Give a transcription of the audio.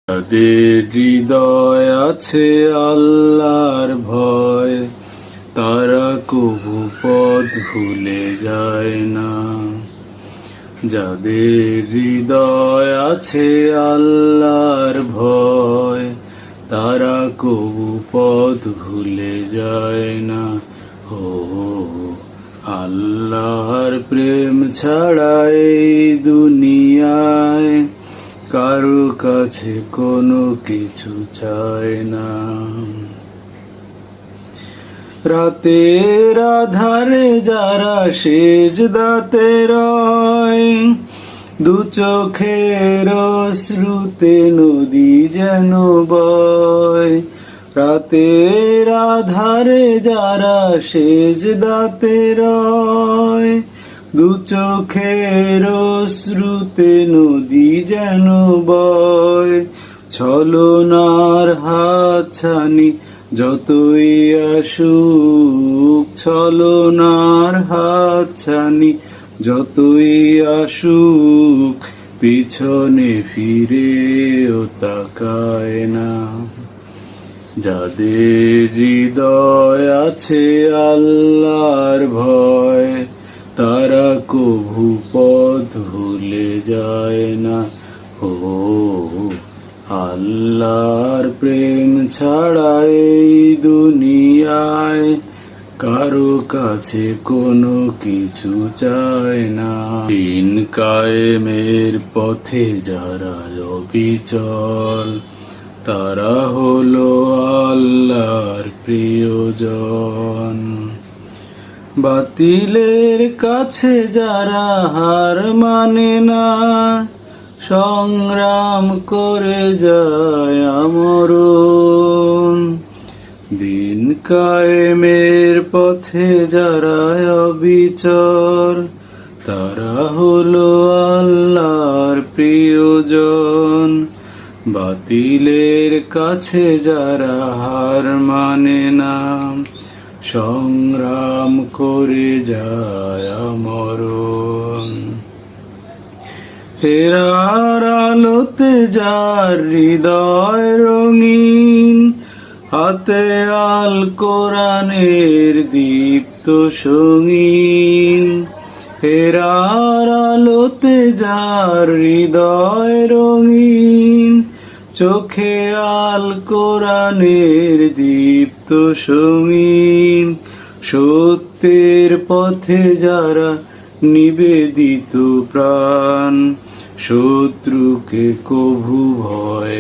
যাদের হৃদয় আছে আল্লাহর ভয়, তারা কবু পথ ভুলে যায় না। যাদের হৃদয় আছে আল্লাহর ভয়, তারা কবু পথ ভুলে যায় না। ও আল্লাহর প্রেম ছাড়া এই দুনিয়ায় কারো কাছে কোনো কিছু চায় না। রাতের আধারে যারা সেজদাতে রয়, দু চোখের অশ্রুতে নদী যেন বয়। রাতের আধারে যারা সেজদাতে রয়, দু চোখের অশ্রুতে নদী যেন বয়। ছলনার হাতছানি যতই আসুক, ছলনার হাতছানি যতই আসুক, পিছনে ফিরেও তাকায় না। যাদের হৃদয় আছে আল্লাহর ভয়, তারা কভু পথ ভুলে যায় না। ও আল্লাহর প্রেম ছাড়া এই দুনিয়ায় কারো কাছে কোনো কিছু চায় না। দিন কায়েমের পথে যারা অবিচল, তারা হলো আল্লাহর প্রিয়জন। বাতিলের কাছে যারা হার মানে না, সংগ্রাম করে যায় আমরণ। দিন কায়েমের পথে যারা অবিচল, তারা হলো আল্লাহর প্রিয়জন। বাতিলের কাছে যারা হার মানে না, সংগ্রাম করে যায় আমরণ। হেরার আলোতে যার হৃদয় রঙিন, হাতে আল কোরআনের দীপ্ত সঙ্গীন। হেরার আলোতে যার হৃদয় রঙিন, চোখে আল কোরআনের দীপ্ত সঙ্গীন। সত্যের পথে যারা নিবেদিত প্রাণ, শত্রুকে কভু ভয়